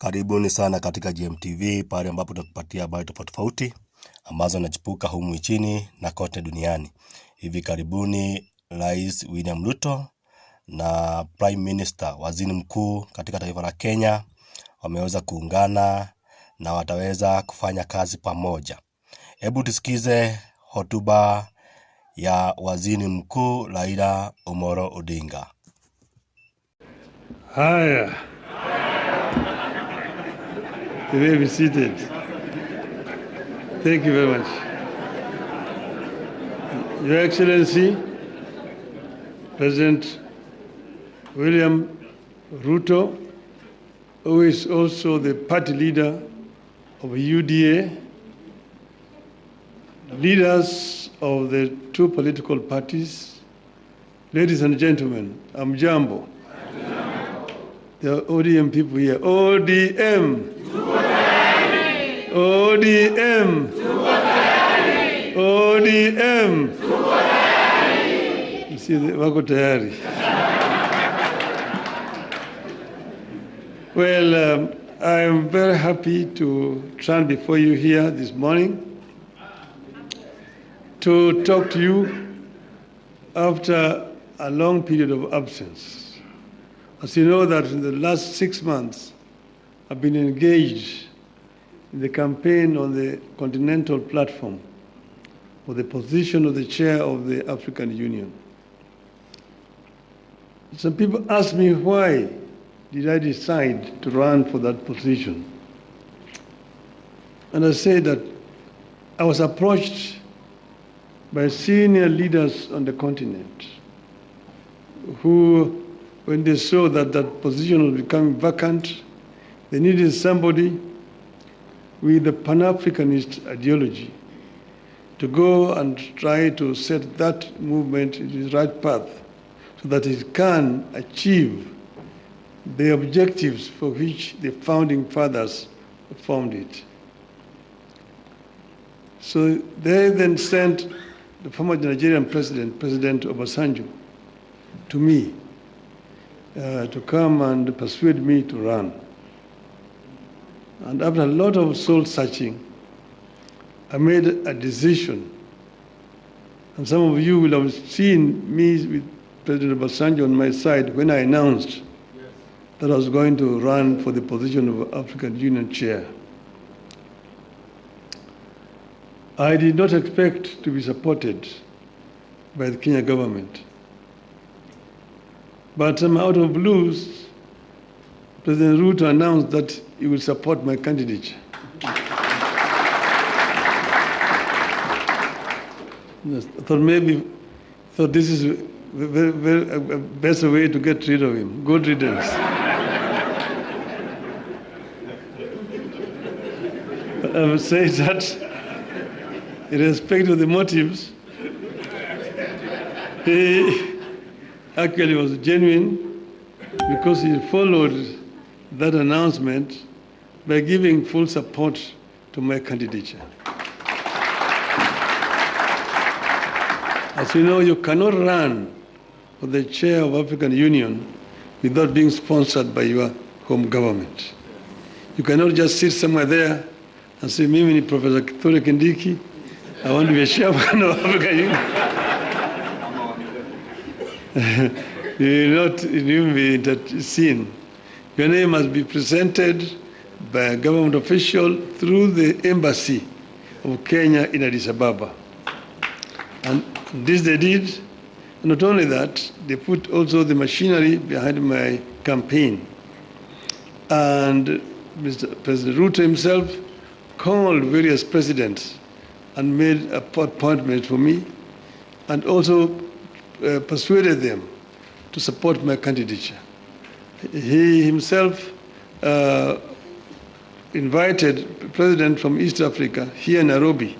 Karibuni sana katika GMTV, pale ambapo tutakupatia habari tofauti ambazo zinachipuka humu nchini na kote duniani. Hivi karibuni Rais William Ruto na Prime Minister, waziri mkuu katika taifa la Kenya, wameweza kuungana na wataweza kufanya kazi pamoja. Hebu tusikize hotuba ya waziri mkuu Raila Odinga. Haya. You may be seated. Thank you very much. Your Excellency, President William Ruto, who is also the party leader of UDA, leaders of the two political parties, ladies and gentlemen, Amjambo. The ODM people here. ODM. ODM. ODM. You see, wako tayari. Well, I am very happy to stand before you here this morning to talk to you after a long period of absence. As you know, that in the last 6 months, I've been engaged in the campaign on the continental platform for the position of the chair of the African Union. Some people ask me, why did I decide to run for that position? And I say that I was approached by senior leaders on the continent who, when they saw that that position was becoming vacant, they needed somebody with a Pan-Africanist ideology to go and try to set that movement in the right path so that it can achieve the objectives for which the founding fathers formed it. So they then sent the former Nigerian president, President Obasanjo, to me to come and persuade me to run. And after a lot of soul searching, I made a decision. And some of you will have seen me with President Obasanjo on my side when I announced that I was going to run for the position of African Union chair. I did not expect to be supported by the Kenya government. But out of blues, President Ruto announced that he will support my candidature. I thought this is the best way to get rid of him. Good riddance. I would say that, in respect of the motives, he actually was genuine because he followed that announcement by giving full support to my candidature. As you know, you cannot run for the chair of African Union without being sponsored by your home government. You cannot just sit somewhere there and say, Mimi ni Professor Kithure Kindiki, I want to be a chairman of African Union. You will not even be seen. Your name must be presented by a government official through the embassy of Kenya in Addis Ababa. And this they did. And not only that, they put also the machinery behind my campaign. And Mr. President Ruto himself called various presidents and made appointments for me, and also persuaded them to support my candidature. He himself invited the president from East Africa here in Nairobi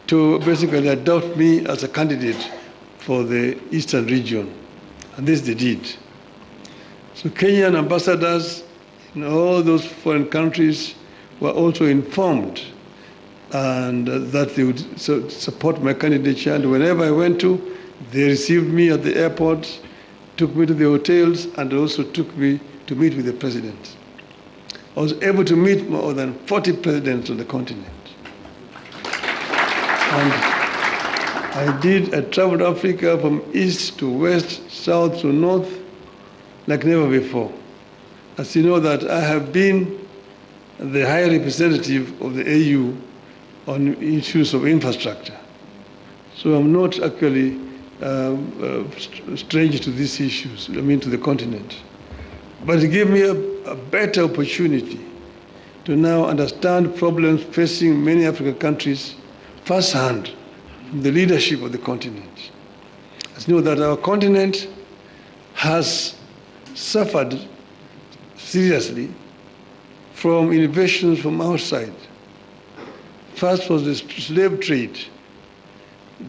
to basically adopt me as a candidate for the Eastern region. And this they did. So Kenyan ambassadors in all those foreign countries were also informed and that they would support my candidature. And whenever I went to, they received me at the airport, took me to the hotels, and also took me to meet with the president. I was able to meet more than 40 presidents on the continent. And I traveled Africa from east to west, south to north, like never before. As you know that I have been the high representative of the AU on issues of infrastructure. So I'm not actually strange to these issues, to the continent. But it gave me a better opportunity to now understand problems facing many African countries firsthand from the leadership of the continent. As you know that our continent has suffered seriously from innovations from outside. First was the slave trade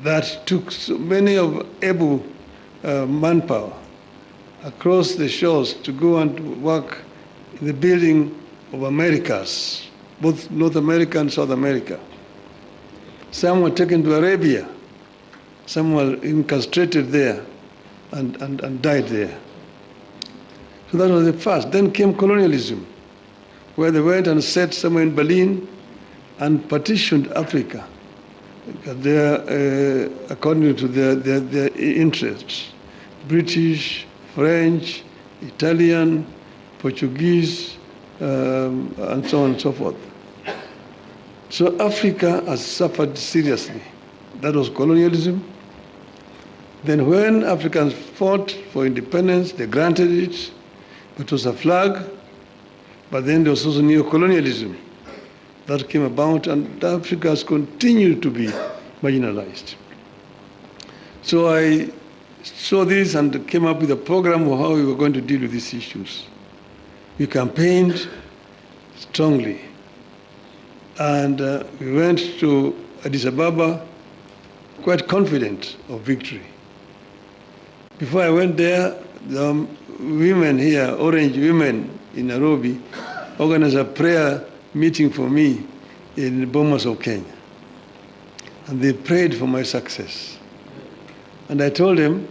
that took so many of able manpower across the shores to go and work in the building of Americas, both North America and South America. Some were taken to Arabia, some were incarcerated there and died there. So that was the first. Then came colonialism, where they went and set somewhere in Berlin and partitioned Africa according to their interests. British, French, Italian, Portuguese, and so on and so forth. So Africa has suffered seriously. That was colonialism. Then when Africans fought for independence, they granted it. It was a flag, but then there was also neo-colonialism that came about, and Africa has continued to be marginalized. So I saw this and came up with a program of how we were going to deal with these issues. We campaigned strongly, and we went to Addis Ababa quite confident of victory. Before I went there, the women here, Orange women in Nairobi, organized a prayer meeting for me in Bomas of Kenya. And they prayed for my success. And I told them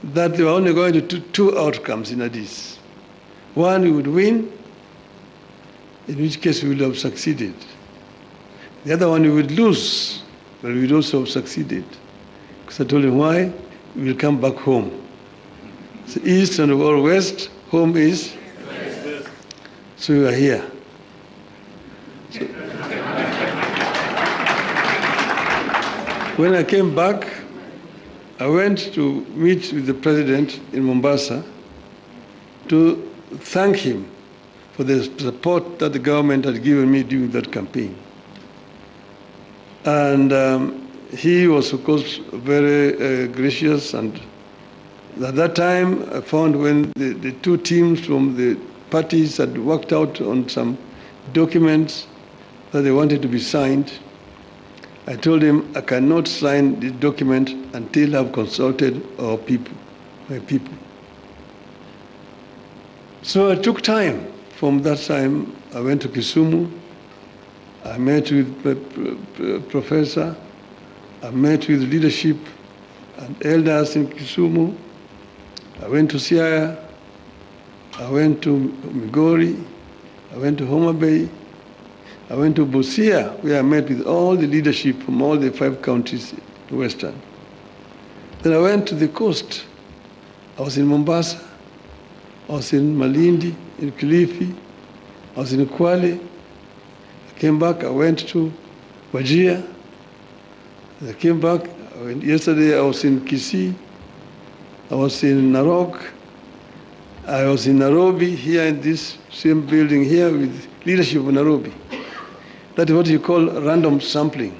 that they were only going to two outcomes in Addis. One, we would win, in which case we would have succeeded. The other one, we would lose, but we would also have succeeded. Because I told them why? We will come back home. So east and or west, home is? West. So we are here. So when I came back, I went to meet with the president in Mombasa to thank him for the support that the government had given me during that campaign. And he was, of course, very gracious. And at that time, I found when the two teams from the parties had worked out on some documents that they wanted to be signed, I told him I cannot sign this document until I've consulted our people, my people. So it took time. From that time, I went to Kisumu. I met with the professor. I met with leadership and elders in Kisumu. I went to Siaya. I went to Migori. I went to Homa Bay. I went to Busia, where I met with all the leadership from all the 5 counties in Western. Then I went to the coast. I was in Mombasa. I was in Malindi, in Kilifi. I was in Kwale. I came back. I went to Wajir. I came back. Yesterday I was in Kisii. I was in Narok. I was in Nairobi, here in this same building here with leadership of Nairobi. That is what you call random sampling.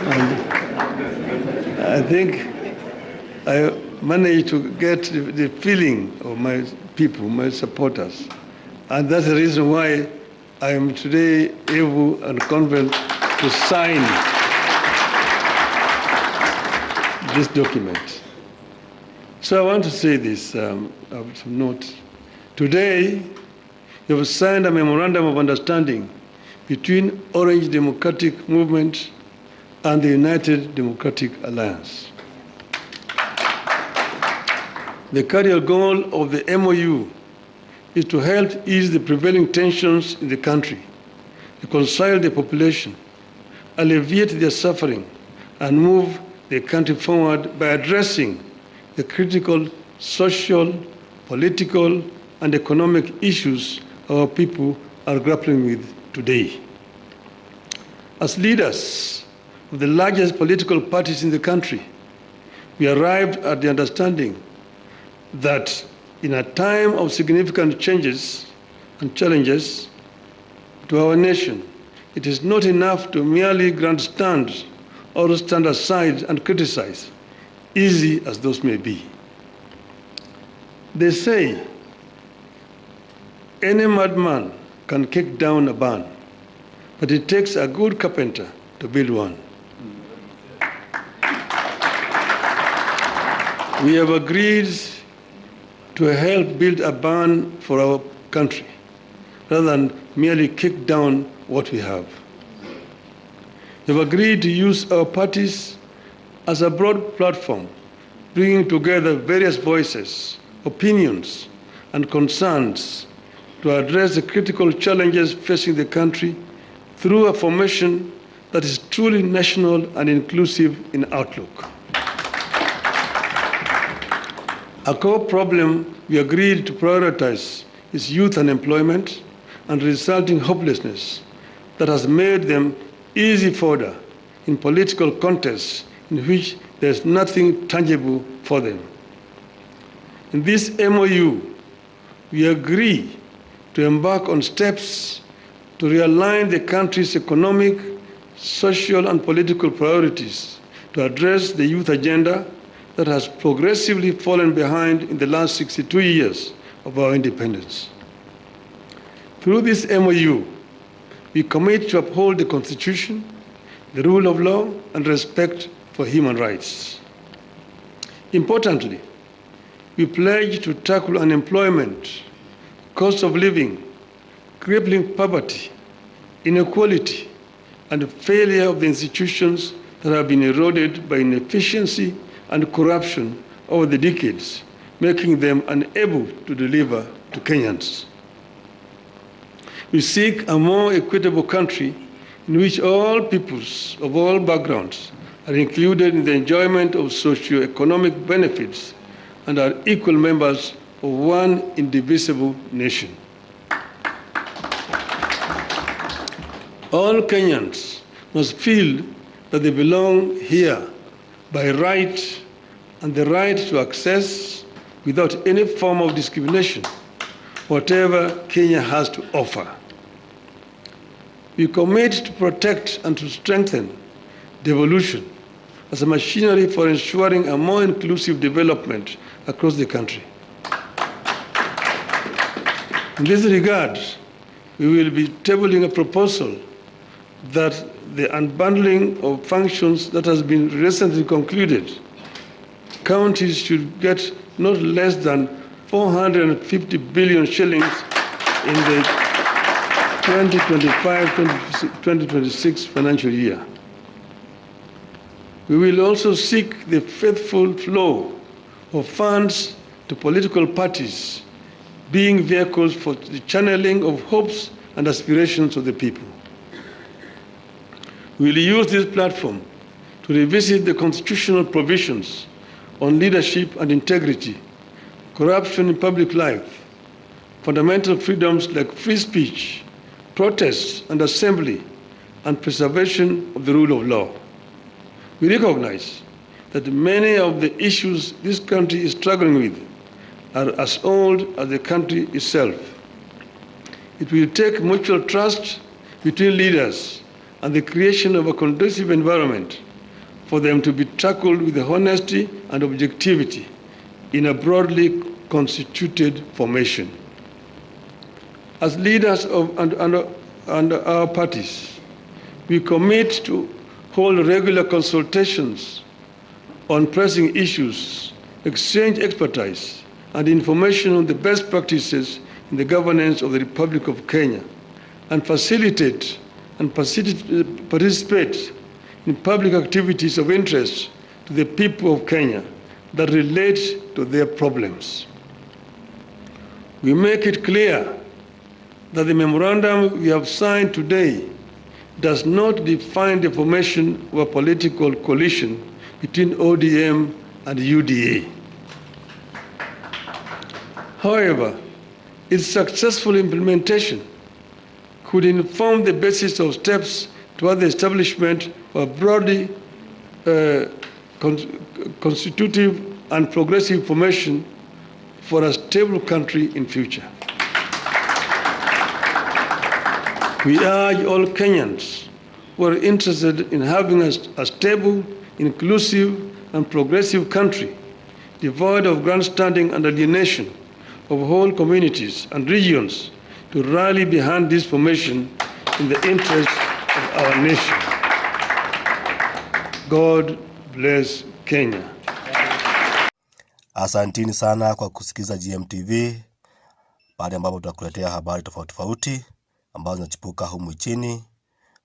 And I think I managed to get the feeling of my people, my supporters. And that's the reason why I am today able and confident to sign this document. So I want to say this of note. Today, you have signed a memorandum of understanding between Orange Democratic Movement and the United Democratic Alliance. The carrier goal of the MOU is to help ease the prevailing tensions in the country, reconcile the population, alleviate their suffering, and move the country forward by addressing the critical social, political, and economic issues our people are grappling with today. As leaders of the largest political parties in the country, we arrived at the understanding that in a time of significant changes and challenges to our nation, it is not enough to merely grandstand or stand aside and criticize, easy as those may be. They say any madman can kick down a barn, but it takes a good carpenter to build one. We have agreed to help build a barn for our country, rather than merely kick down what we have. We have agreed to use our parties as a broad platform, bringing together various voices, opinions, and concerns to address the critical challenges facing the country through a formation that is truly national and inclusive in outlook. A core problem we agreed to prioritize is youth unemployment and resulting hopelessness that has made them easy fodder in political contests in which there is nothing tangible for them. In this MOU, we agree to embark on steps to realign the country's economic, social, and political priorities to address the youth agenda that has progressively fallen behind in the last 62 years of our independence. Through this MOU, we commit to uphold the Constitution, the rule of law, and respect for human rights. Importantly, we pledge to tackle unemployment, cost of living, crippling poverty, inequality, and failure of the institutions that have been eroded by inefficiency and corruption over the decades, making them unable to deliver to Kenyans. We seek a more equitable country in which all peoples of all backgrounds are included in the enjoyment of socio-economic benefits and are equal members of one indivisible nation. All Kenyans must feel that they belong here by right and the right to access, without any form of discrimination, whatever Kenya has to offer. We commit to protect and to strengthen devolution as a machinery for ensuring a more inclusive development across the country. In this regard, we will be tabling a proposal that the unbundling of functions that has been recently concluded, counties should get not less than 450 billion shillings in the 2025-2026 financial year. We will also seek the faithful flow of funds to political parties, being vehicles for the channeling of hopes and aspirations of the people. We will use this platform to revisit the constitutional provisions on leadership and integrity, corruption in public life, fundamental freedoms like free speech, protest and assembly, and preservation of the rule of law. We recognize that many of the issues this country is struggling with are as old as the country itself. It will take mutual trust between leaders and the creation of a conducive environment for them to be tackled with honesty and objectivity in a broadly constituted formation. As leaders of our parties, we commit to hold regular consultations on pressing issues, exchange expertise and information on the best practices in the governance of the Republic of Kenya, and facilitate and participate in public activities of interest to the people of Kenya that relate to their problems. We make it clear that the memorandum we have signed today does not define the formation of a political coalition between ODM and UDA. However, its successful implementation could inform the basis of steps toward the establishment of a broadly constitutive and progressive formation for a stable country in future. We urge all Kenyans who are interested in having a stable, inclusive, and progressive country, devoid of grandstanding and alienation of whole communities and regions, to rally behind this formation in the interest of our nation. God bless Kenya. Asantini sana kwa kusikiza GMTV, pale ambapo tutakuletea habari tofauti tofauti ambazo zinachipuka humu nchini.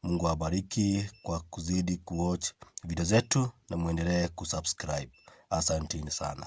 Mungu awabariki kwa kuzidi kuwatch video zetu na muendelee kusubscribe. Asantini sana.